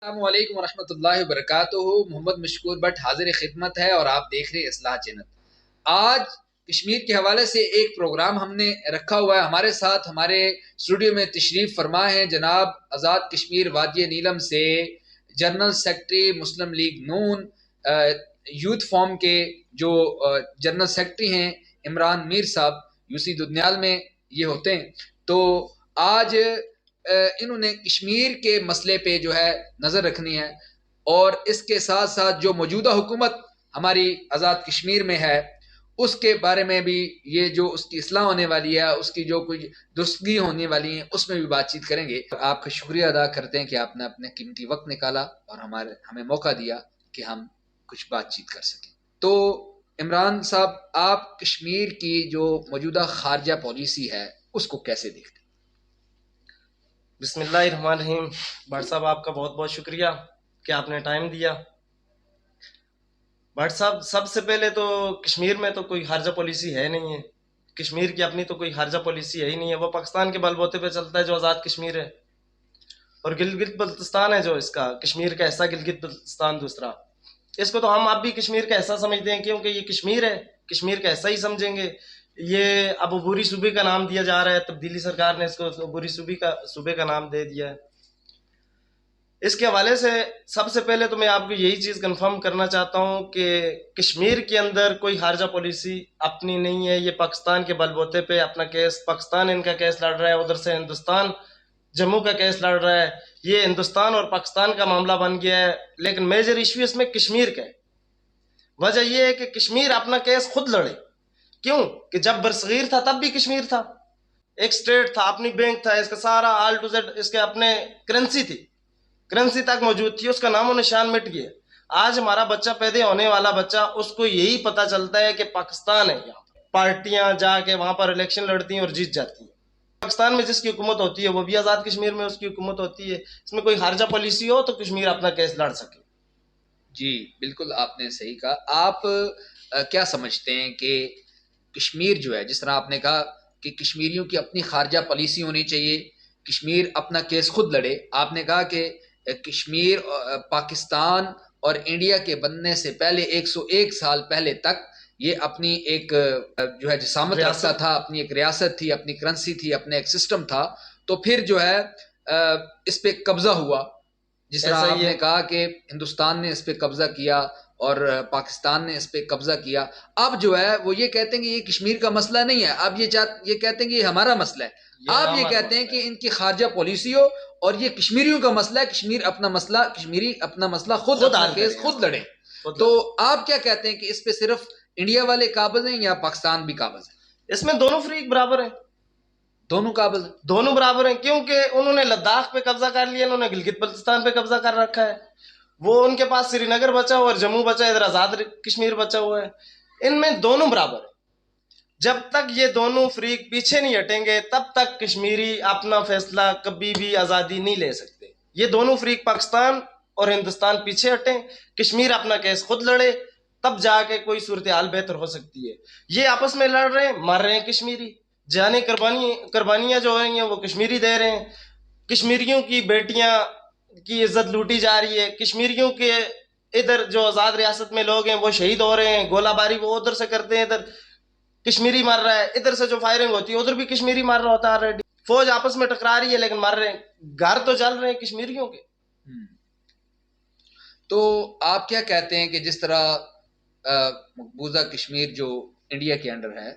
السلام علیکم ورحمۃ اللہ وبرکاتہ۔ محمد مشکور بٹ حاضر خدمت ہے اور آپ دیکھ رہے ہیں اصلاح چینل۔ آج کشمیر کے حوالے سے ایک پروگرام ہم نے رکھا ہوا ہے۔ ہمارے ساتھ ہمارے اسٹوڈیو میں تشریف فرما ہے جناب آزاد کشمیر وادی نیلم سے جنرل سیکرٹری مسلم لیگ نون یوتھ فورم کے جو جنرل سیکرٹری ہیں عمران میر صاحب، یوسی ددنیال میں یہ ہوتے ہیں۔ تو آج انہوں نے کشمیر کے مسئلے پہ جو ہے نظر رکھنی ہے، اور اس کے ساتھ ساتھ جو موجودہ حکومت ہماری آزاد کشمیر میں ہے اس کے بارے میں بھی، یہ جو اس کی اصلاح ہونے والی ہے، اس کی جو کچھ درستگی ہونے والی ہیں اس میں بھی بات چیت کریں گے۔ آپ کا شکریہ ادا کرتے ہیں کہ آپ نے اپنے قیمتی وقت نکالا اور ہمیں موقع دیا کہ ہم کچھ بات چیت کر سکیں۔ تو عمران صاحب، آپ کشمیر کی جو موجودہ خارجہ پالیسی ہے اس کو کیسے دیکھتے ہیں؟ بسم اللہ الرحمن الرحیم۔ بھٹ صاحب، آپ کا بہت بہت شکریہ کہ آپ نے ٹائم دیا۔ بھٹ صاحب، سب سے پہلے تو کشمیر میں تو کوئی خارجہ پالیسی ہے نہیں ہے۔ کشمیر کی اپنی تو کوئی خارجہ پالیسی ہے ہی نہیں ہے، وہ پاکستان کے بل بوتے پہ چلتا ہے جو آزاد کشمیر ہے، اور گلگت بلتستان ہے جو اس کا کشمیر کا حصہ، گلگت بلتستان دوسرا۔ اس کو تو ہم اب بھی کشمیر کا حصہ سمجھتے ہیں، کیونکہ یہ کشمیر ہے، کشمیر کا حصہ ہی سمجھیں گے۔ یہ اب عبوری صوبے کا نام دیا جا رہا ہے، تبدیلی سرکار نے اس کو عبوری صوبے کا نام دے دیا ہے۔ اس کے حوالے سے سب سے پہلے تو میں آپ کو یہی چیز کنفرم کرنا چاہتا ہوں کہ کشمیر کے اندر کوئی خارجہ پالیسی اپنی نہیں ہے۔ یہ پاکستان کے بل بوتے پہ اپنا کیس، پاکستان ان کا کیس لڑ رہا ہے، ادھر سے ہندوستان جموں کا کیس لڑ رہا ہے۔ یہ ہندوستان اور پاکستان کا معاملہ بن گیا ہے، لیکن میجر ایشو اس میں کشمیر کا ہے۔ وجہ یہ ہے کہ کشمیر اپنا کیس خود لڑے۔ کیوں کہ جب برصغیر تھا تب بھی کشمیر تھا، ایک سٹیٹ تھا، اپنی بینک تھا، اس کا سارا آل ٹو زیڈ، اس کے اپنے کرنسی تھی، کرنسی تک موجود تھی، اس کا نام و نشان مٹ گیا۔ آج ہمارا بچہ، پیدا ہونے والا بچہ، اس کو یہی پتا چلتا ہے کہ پاکستان ہے، یہاں پارٹیاں جا کے وہاں پر الیکشن لڑتی ہیں اور جیت جاتی ہیں۔ پاکستان میں جس کی حکومت ہوتی ہے وہ بھی آزاد کشمیر میں اس کی حکومت ہوتی ہے۔ اس میں کوئی خارجہ پالیسی ہو تو کشمیر اپنا کیس لڑ سکے۔ جی بالکل، آپ نے صحیح کہا۔ آپ کیا سمجھتے ہیں کہ کشمیر جو ہے، جس طرح آپ نے کہا کہ کشمیریوں کی اپنی خارجہ پالیسی ہونی چاہیے، کشمیر اپنا کیس خود لڑے۔ آپ نے کہا کہ کشمیر پاکستان اور انڈیا کے بننے سے پہلے 101 سال پہلے تک یہ اپنی ایک جو ہے جسامت رکھتا تھا، اپنی ایک ریاست تھی، اپنی کرنسی تھی، اپنا ایک سسٹم تھا۔ تو پھر جو ہے اس پہ قبضہ ہوا، جس طرح آپ نے کہا کہ ہندوستان نے اس پہ قبضہ کیا اور پاکستان نے اس پہ قبضہ کیا۔ اب جو ہے وہ یہ کہتے ہیں کہ یہ کشمیر کا مسئلہ نہیں ہے، اب یہ کہتے ہیں کہ یہ ہمارا مسئلہ ہے۔ آپ یہ کہتے ہیں کہ ان کی خارجہ پالیسی ہو اور یہ کشمیریوں کا مسئلہ ہے، کشمیری اپنا مسئلہ خود لڑے۔ تو آپ کیا کہتے ہیں کہ اس پہ صرف انڈیا والے قابض ہیں یا پاکستان بھی قابض ہے؟ اس میں دونوں فریق برابر ہیں، دونوں قابض ہیں، دونوں برابر ہیں، کیونکہ انہوں نے لداخ پہ قبضہ کر لیا، انہوں نے گلگت بلتستان پہ قبضہ کر رکھا ہے، وہ ان کے پاس سری نگر بچا ہوا اور جموں بچا ہے، ادھر آزاد کشمیر بچا ہوا ہے۔ ان میں دونوں برابر ہیں۔ جب تک یہ دونوں فریق پیچھے نہیں ہٹیں گے تب تک کشمیری اپنا فیصلہ کبھی بھی آزادی نہیں لے سکتے۔ یہ دونوں فریق پاکستان اور ہندوستان پیچھے ہٹیں، کشمیر اپنا کیس خود لڑے، تب جا کے کوئی صورتحال بہتر ہو سکتی ہے۔ یہ آپس میں لڑ رہے ہیں، مر رہے ہیں کشمیری، جانی قربانیاں جو ہو رہی ہیں وہ کشمیری دے رہے ہیں۔ کشمیریوں کی بیٹیاں کی عزت لوٹی جا رہی ہے، کشمیریوں کے ادھر جو آزاد ریاست میں لوگ ہیں وہ شہید ہو رہے ہیں، گولہ باری وہ ادھر سے کرتے ہیں، ادھر کشمیری مر رہا ہے، ادھر سے جو فائرنگ ہوتی ہے ادھر بھی کشمیری مر رہا ہوتا ہے آلریڈی۔ فوج آپس میں ٹکرا رہی ہے لیکن مر رہے ہیں، گھر تو جل رہے ہیں کشمیریوں کے۔ تو آپ کیا کہتے ہیں کہ جس طرح مقبوضہ کشمیر جو انڈیا کے انڈر ہے،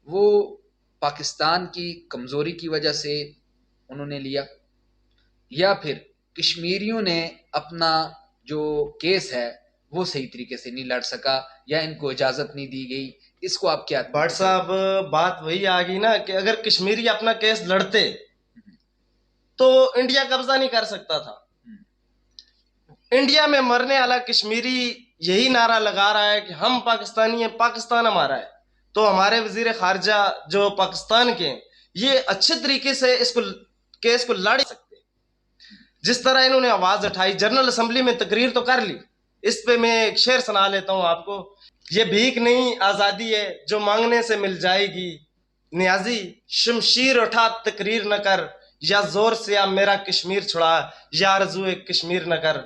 وہ پاکستان کی کمزوری کی وجہ سے انہوں نے لیا، یا پھر کشمیریوں نے اپنا جو کیس ہے وہ صحیح طریقے سے نہیں لڑ سکا، یا ان کو اجازت نہیں دی گئی؟ اس کو آپ کیا؟ بھٹ صاحب، بات وہی آ گئی نا کہ اگر کشمیری اپنا کیس لڑتے تو انڈیا قبضہ نہیں کر سکتا تھا۔ انڈیا میں مرنے والا کشمیری یہی نعرہ لگا رہا ہے کہ ہم پاکستانی ہیں، پاکستان ہمارا ہے، تو ہمارے وزیر خارجہ جو پاکستان کے ہیں یہ اچھے طریقے سے اس کیس کو لڑ سکتے۔ جس طرح انہوں نے آواز اٹھائی، جنرل اسمبلی میں تقریر تو کر لی، اس پہ میں ایک شعر سنا لیتا ہوں آپ کو۔ یہ بھیک نہیں آزادی ہے جو مانگنے سے مل جائے گی، نیازی شمشیر اٹھا تقریر نہ کر، یا زور سے اب میرا کشمیر چھڑا یا آرزو کشمیر نہ کر.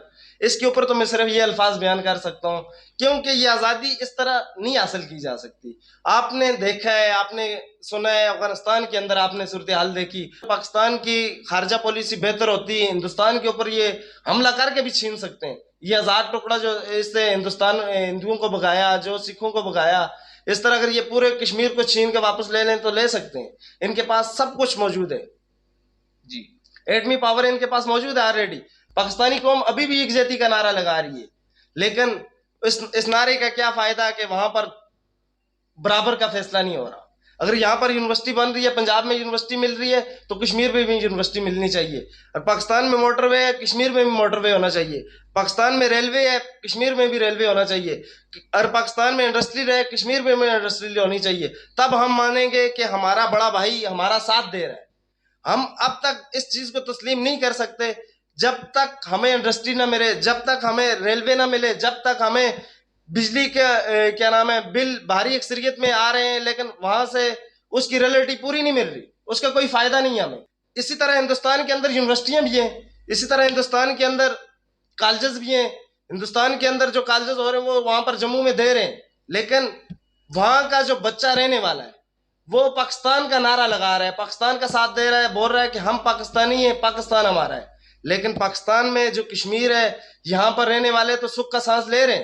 اس کے اوپر تو میں صرف یہ الفاظ بیان کر سکتا ہوں کیونکہ یہ آزادی اس طرح نہیں حاصل کی جا سکتی. آپ نے دیکھا ہے, آپ نے سنا ہے, افغانستان کے اندر آپ نے صورتحال دیکھی. پاکستان کی خارجہ پالیسی بہتر ہوتی ہے, ہندوستان کے اوپر یہ حملہ کر کے بھی چھین سکتے ہیں. یہ آزاد ٹکڑا جو اس سے ہندوستان ہندوؤں کو بھگایا, جو سکھوں کو بھگایا, اس طرح اگر یہ پورے کشمیر کو چھین کے واپس لے لیں تو لے سکتے ہیں. ان کے پاس سب کچھ موجود ہے جی, ایٹمی پاور ان کے پاس موجود ہے آلریڈی. پاکستانی قوم ابھی بھی یکجہتی کا نعرہ لگا رہی ہے, لیکن اس نعرے کا کیا فائدہ کہ وہاں پر برابر کا فیصلہ نہیں ہو رہا. اگر یہاں پر یونیورسٹی بن رہی ہے, پنجاب میں یونیورسٹی مل رہی ہے, تو کشمیر میں بھی یونیورسٹی ملنی چاہیے. اور پاکستان میں موٹر وے ہے, کشمیر میں بھی موٹر وے ہونا چاہیے. پاکستان میں ریلوے ہے, کشمیر میں بھی ریلوے ہونا چاہیے. اور پاکستان میں انڈسٹری رہے, کشمیر میں بھی انڈسٹری ہونی چاہیے. تب ہم مانیں گے کہ ہمارا بڑا بھائی ہمارا ساتھ دے رہا ہے. ہم اب تک اس چیز کو تسلیم نہیں کر سکتے جب تک ہمیں انڈسٹری نہ ملے, جب تک ہمیں ریلوے نہ ملے, جب تک ہمیں بجلی کے کیا نام ہے بل بھاری اکثریت میں آ رہے ہیں لیکن وہاں سے اس کی ریئلٹی پوری نہیں مل رہی, اس کا کوئی فائدہ نہیں ہے ہمیں. اسی طرح ہندوستان کے اندر یونیورسٹیاں بھی ہیں, اسی طرح ہندوستان کے اندر کالجز بھی ہیں. ہندوستان کے اندر جو کالجز ہو رہے ہیں وہ وہاں پر جموں میں دے رہے ہیں, لیکن وہاں کا جو بچہ رہنے والا ہے وہ پاکستان کا نعرہ لگا رہا ہے, پاکستان کا ساتھ دے رہا ہے, بول رہا ہے کہ ہم پاکستانی ہیں, پاکستان ہمارا ہے. لیکن پاکستان میں جو کشمیر ہے یہاں پر رہنے والے تو سکھ کا سانس لے رہے ہیں.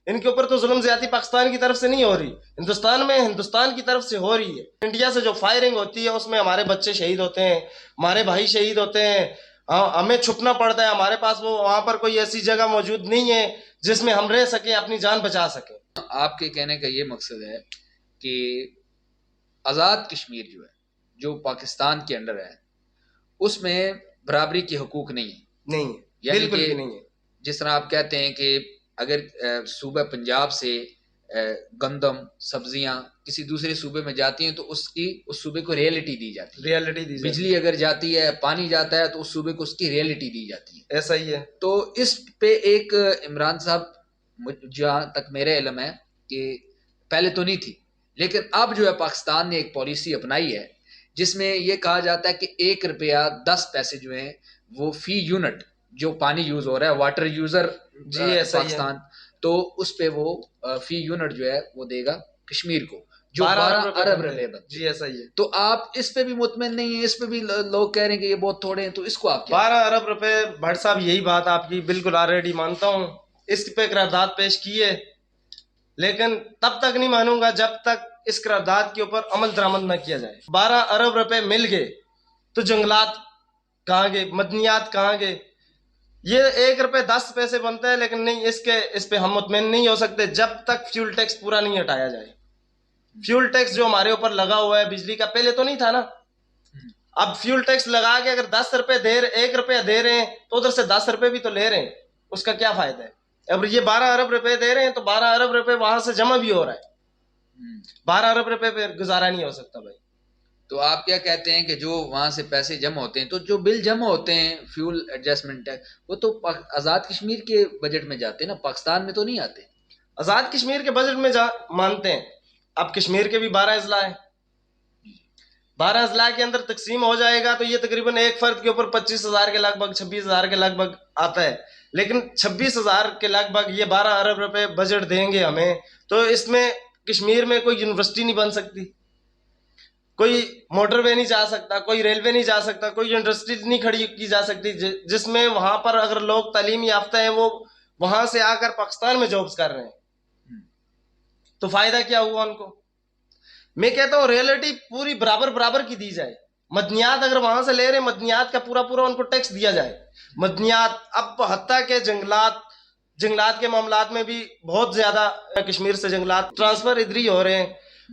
ان کے اوپر تو ظلم زیادتی پاکستان کی طرف سے نہیں ہو رہی, ہندوستان میں ہندوستان کی طرف سے ہو رہی ہے. انڈیا سے جو فائرنگ ہوتی ہے اس میں ہمارے بچے شہید ہوتے ہیں, ہمارے بھائی شہید ہوتے ہیں. ہمیں چھپنا پڑتا ہے, ہمارے پاس وہ وہاں پر کوئی ایسی جگہ موجود نہیں ہے جس میں ہم رہ سکیں, اپنی جان بچا سکیں. آپ کے کہنے کا یہ مقصد ہے کہ آزاد کشمیر جو ہے, جو پاکستان کے انڈر ہے, اس میں برابری کے حقوق نہیں ہے. نہیں ہے, یعنی بالکل کہ بھی نہیں ہے. جس طرح آپ کہتے ہیں کہ اگر صوبہ پنجاب سے گندم سبزیاں کسی دوسرے صوبے میں جاتی ہیں تو اس صوبے کو ریئلٹی دی جاتی ہے, ریئلٹی دی جاتی ہے. بجلی اگر جاتی ہے, پانی جاتا ہے, تو اس صوبے کو اس کی ریئلٹی دی جاتی ہے. ایسا ہی ہے. تو اس پہ ایک عمران صاحب, جہاں تک میرے علم ہے کہ پہلے تو نہیں تھی, لیکن اب جو ہے پاکستان نے ایک پالیسی اپنائی ہے جس میں یہ کہا جاتا ہے کہ 1 روپیہ 10 پیسے جو ہیں وہ فی یونٹ جو پانی یوز ہو رہا ہے, واٹر یوزر جی ایسا ہی ہے. پاکستان, تو اس پہ وہ فی یونٹ جو ہے وہ دے گا کشمیر کو, جو 12 ارب روپے بنتے. جی ایسا ہی ہے. تو آپ اس پہ بھی مطمئن نہیں ہیں, اس پہ بھی لوگ کہہ رہے ہیں کہ یہ بہت تھوڑے ہیں, تو اس کو آپ کیا 12 ارب روپے بھٹ صاحب, یہی بات آپ کی بالکل آلریڈی مانتا ہوں. اس پہ قرارداد پیش کی ہے, لیکن تب تک نہیں مانوں گا جب تک اس قرارداد کے اوپر عمل درآمد نہ کیا جائے. 12 ارب روپے مل گئے تو جنگلات کہاں گئے, مدنیات کہاں گئے؟ یہ 1 روپے 10 پیسے بنتا ہے, لیکن نہیں, اس پہ ہم مطمئن نہیں ہو سکتے جب تک فیول ٹیکس پورا نہیں ہٹایا جائے. فیول ٹیکس جو ہمارے اوپر لگا ہوا ہے بجلی کا, پہلے تو نہیں تھا نا. اب فیول ٹیکس لگا کے اگر 10 روپے 1 روپیہ دے رہے ہیں تو ادھر سے 10 روپے بھی تو لے رہے ہیں, اس کا کیا فائدہ ہے؟ اب یہ 12 ارب روپے دے رہے ہیں تو 12 ارب روپے وہاں سے جمع بھی ہو رہا ہے. 12 ارب روپے پہ گزارا نہیں ہو سکتا بھائی. تو آپ کیا کہتے ہیں کہ جو وہاں سے پیسے جمع ہوتے ہیں, تو جو بل جمع ہوتے ہیں فیول ایڈجسٹمنٹ ٹیکس, وہ تو آزاد کشمیر کے بجٹ میں جاتے ہیں نا, پاکستان میں تو نہیں آتے. آزاد کشمیر کے بجٹ میں مانتے ہیں. اب کشمیر کے بھی 12 اضلاع ہیں, 12 اضلاع کے اندر تقسیم ہو جائے گا تو یہ تقریباً ایک فرد کے اوپر 25,000 کے لگ بھگ 26,000 کے لگ بھگ آتا ہے. لیکن 26,000 کے لگ بھگ یہ 12 ارب روپے بجٹ دیں گے ہمیں, تو اس میں کشمیر میں کوئی یونیورسٹی نہیں بن سکتی, کوئی موٹر وے نہیں جا سکتا, کوئی ریلوے نہیں جا سکتا, کوئی انڈسٹری نہیں کھڑی کی جا سکتی جس میں وہاں پر اگر لوگ تعلیم یافتہ ہیں وہ وہاں سے آ کر پاکستان میں جابز کر رہے ہیں, تو فائدہ کیا ہوا ان کو؟ میں کہتا ہوں ریئلٹی پوری برابر کی دی جائے. مدنیات اگر وہاں سے لے رہے ہیں, مدنیات کا پورا ان کو ٹیکس دیا جائے. مدنیات اب حتیٰ کہ جنگلات کے معاملات میں بھی بہت زیادہ کشمیر سے جنگلات ٹرانسفر ادھر ہی ہو رہے ہیں,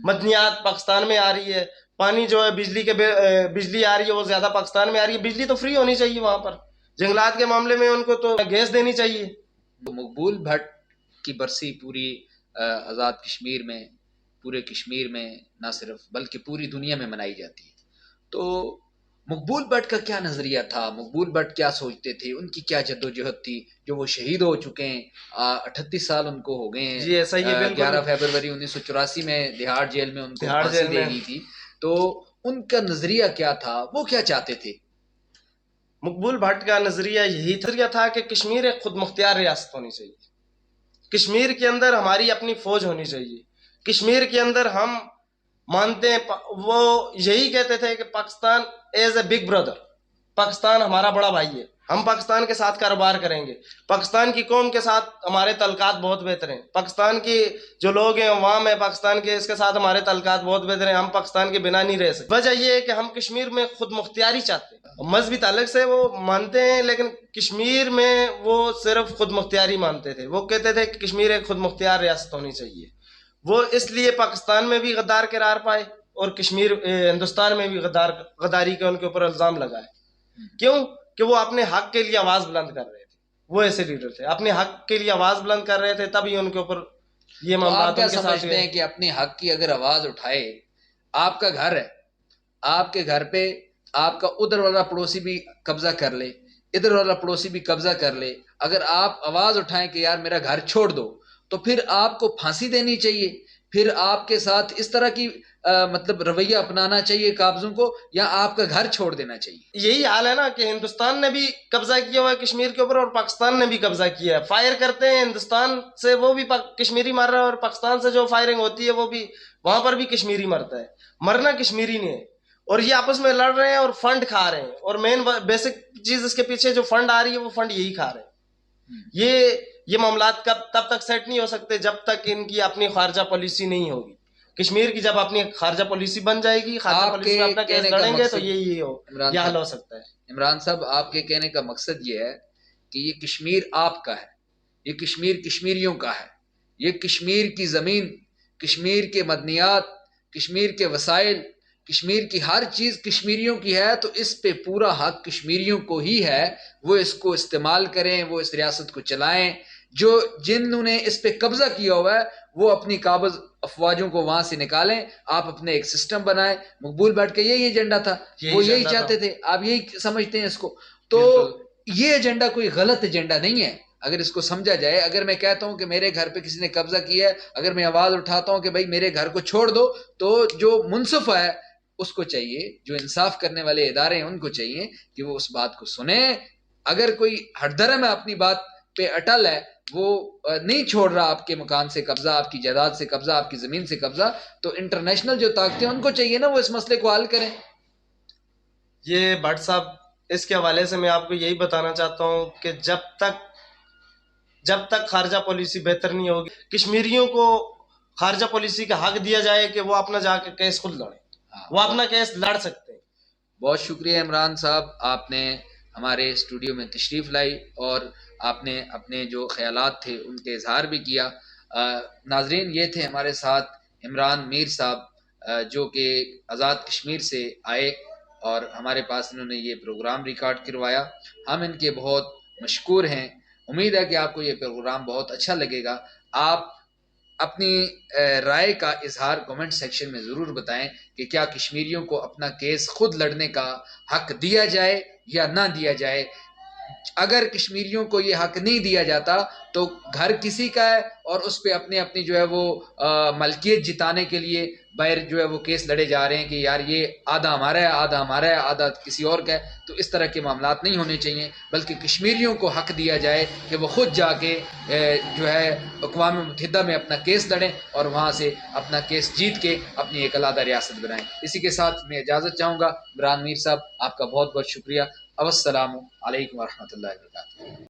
مدنیات پاکستان میں آ رہی ہے. پانی جو ہے بجلی آ رہی ہے وہ زیادہ پاکستان میں آ رہی ہے. بجلی تو فری ہونی چاہیے وہاں پر. جنگلات کے معاملے میں ان کو تو گیس دینی چاہیے. مقبول بھٹ کی برسی پوری آزاد کشمیر میں, پورے کشمیر میں نہ صرف بلکہ پوری دنیا میں منائی جاتی ہے. تو مقبول بٹ کا کیا نظریہ تھا, مقبول بٹ کیا سوچتے تھے, ان کی کیا جدوجہد تھی, جو وہ شہید ہو چکے ہیں, 38 سال ان کو ہو گئے ہیں. جی ایسا ہی ہے, 11 فروری 1984 میں تہاڑ جیل میں ان کو پھانسی دی گئی تھی. تو ان کا نظریہ کیا تھا, وہ کیا چاہتے تھے؟ مقبول بھٹ کا نظریہ یہی تھا کہ کشمیر ایک خود مختار ریاست ہونی چاہیے، کشمیر کے اندر ہماری اپنی فوج ہونی چاہیے، کشمیر کے اندر ہم مانتے ہیں، وہ یہی کہتے تھے کہ Pakistan as a big brother, Pakistan ہمارا بڑا بھائی ہے، ہم پاکستان کے ساتھ کاروبار کریں گے، پاکستان کی قوم کے ساتھ ہمارے تعلقات بہت بہتر ہیں، پاکستان کی جو لوگ ہیں عوام ہے پاکستان کے، اس کے ساتھ ہمارے تعلقات بہت بہتر ہیں، ہم پاکستان کے بنا نہیں رہ سکتے۔ وجہ یہ ہے کہ ہم کشمیر میں خود مختاری چاہتے ہیں، مذہبی تعلق سے وہ مانتے ہیں، لیکن کشمیر میں وہ صرف خود مختاری مانتے تھے، وہ کہتے تھے کہ کشمیر ایک خود مختار ریاست ہونی چاہیے۔ وہ اس لیے پاکستان میں بھی غدار قرار پائے اور کشمیر ہندوستان میں بھی غداری کے ان کے اوپر الزام لگائے۔ کیوں؟ کہ وہ اپنے حق کے لیے آواز بلند کر رہے تھے، وہ ایسے لیڈر تھے، اپنے حق کے لیے آواز بلند کر رہے تھے، تبھی ان کے اوپر یہ تو معاملات آپ کیا ان کے ساتھ سمجھتے ہوئے۔ ہیں کہ اپنے حق کی اگر آواز اٹھائے، آپ کا گھر ہے، آپ کے گھر پہ آپ کا ادھر والا پڑوسی بھی قبضہ کر لے، ادھر والا پڑوسی بھی قبضہ کر لے، اگر آپ آواز اٹھائیں کہ یار میرا گھر چھوڑ دو، تو پھر آپ کو پھانسی دینی چاہیے، پھر آپ کے ساتھ اس طرح کی مطلب رویہ اپنانا چاہیے قابضوں کو، یا آپ کا گھر چھوڑ دینا چاہیے؟ یہی حال ہے نا کہ ہندوستان نے بھی قبضہ کیا ہوا ہے کشمیر کے اوپر اور پاکستان نے بھی قبضہ کیا ہے، فائر کرتے ہیں ہندوستان سے وہ بھی کشمیری مر رہا ہے، اور پاکستان سے جو فائرنگ ہوتی ہے وہ بھی وہاں پر بھی کشمیری مرتا ہے، مرنا کشمیری نے ہے، اور یہ آپس میں لڑ رہے ہیں اور فنڈ کھا رہے ہیں، اور مین بیسک چیز اس کے پیچھے جو فنڈ آ رہی ہے وہ فنڈ یہی کھا رہے ہیں۔ یہ معاملات تب تک سیٹ نہیں ہو سکتے جب تک ان کی اپنی خارجہ پالیسی نہیں ہوگی۔ کشمیر کی جب اپنی خارجہ پالیسی بن جائے گی، خارجہ پالیسی میں اپنا کیس لڑیں گے تو یہ حل ہو سکتا ہے۔ عمران صاحب، آپ کے کہنے کا مقصد یہ ہے کہ یہ کشمیر آپ کا ہے، یہ کشمیر کشمیریوں کا ہے، یہ کشمیر کی زمین، کشمیر کے مدنیات، کشمیر کے وسائل، کشمیر کی ہر چیز کشمیریوں کی ہے، تو اس پہ پورا حق کشمیریوں کو ہی ہے، وہ اس کو استعمال کریں، وہ اس ریاست کو چلائیں۔ جنہوں نے اس پہ قبضہ کیا ہوا ہے وہ اپنی قابض افواجوں کو وہاں سے نکالیں، آپ اپنے ایک سسٹم بنائیں۔ مقبول بھٹ کا یہی ایجنڈا تھا، وہ یہی چاہتے تھے، آپ یہی سمجھتے ہیں اس کو؟ تو یہ ایجنڈا کوئی غلط ایجنڈا نہیں ہے اگر اس کو سمجھا جائے۔ اگر میں کہتا ہوں کہ میرے گھر پہ کسی نے قبضہ کیا ہے، اگر میں آواز اٹھاتا ہوں کہ بھائی میرے گھر کو چھوڑ دو، تو جو منصف ہے اس کو چاہیے، جو انصاف کرنے والے ادارے ہیں ان کو چاہیے کہ وہ اس بات کو سنیں۔ اگر کوئی ہٹ درم ہے اپنی بات پہ اٹل ہے، وہ نہیں چھوڑ رہا آپ کے مکان سے قبضہ، آپ کی جائیداد سے قبضہ، آپ کی زمین سے قبضہ، تو انٹرنیشنل جو طاقتیں ان کو چاہیے نا وہ اس مسئلے کو حل کریں۔ یہ بھٹ صاحب، اس کے حوالے سے میں آپ کو یہی بتانا چاہتا ہوں کہ جب تک خارجہ پالیسی بہتر نہیں ہوگی، کشمیریوں کو خارجہ پالیسی کا حق دیا جائے کہ وہ اپنا جا کے کیس خود لڑیں، وہ اپنا کیس لڑ سکتے ہیں۔ بہت شکریہ عمران صاحب، آپ نے ہمارے اسٹوڈیو میں تشریف لائی اور آپ نے اپنے جو خیالات تھے ان کے اظہار بھی کیا۔ ناظرین، یہ تھے ہمارے ساتھ عمران میر صاحب، جو کہ آزاد کشمیر سے آئے اور ہمارے پاس انہوں نے یہ پروگرام ریکارڈ کروایا۔ ہم ان کے بہت مشکور ہیں۔ امید ہے کہ آپ کو یہ پروگرام بہت اچھا لگے گا۔ آپ اپنی رائے کا اظہار کمنٹ سیکشن میں ضرور بتائیں کہ کیا کشمیریوں کو اپنا کیس خود لڑنے کا حق دیا جائے یا نہ دیا جائے۔ اگر کشمیریوں کو یہ حق نہیں دیا جاتا تو گھر کسی کا ہے اور اس پہ اپنی جو ہے وہ ملکیت جتانے کے لیے باہر جو ہے وہ کیس لڑے جا رہے ہیں کہ یار یہ آدھا ہمارا ہے، آدھا ہمارا ہے، آدھا کسی اور کا ہے۔ تو اس طرح کے معاملات نہیں ہونے چاہیے، بلکہ کشمیریوں کو حق دیا جائے کہ وہ خود جا کے جو ہے اقوام متحدہ میں اپنا کیس لڑیں اور وہاں سے اپنا کیس جیت کے اپنی ایک علیحدہ ریاست بنائیں۔ اسی کے ساتھ میں اجازت چاہوں گا۔ عمران میر صاحب، آپ کا بہت بہت شکریہ۔ السلام علیکم ورحمۃ اللہ وبرکاتہ۔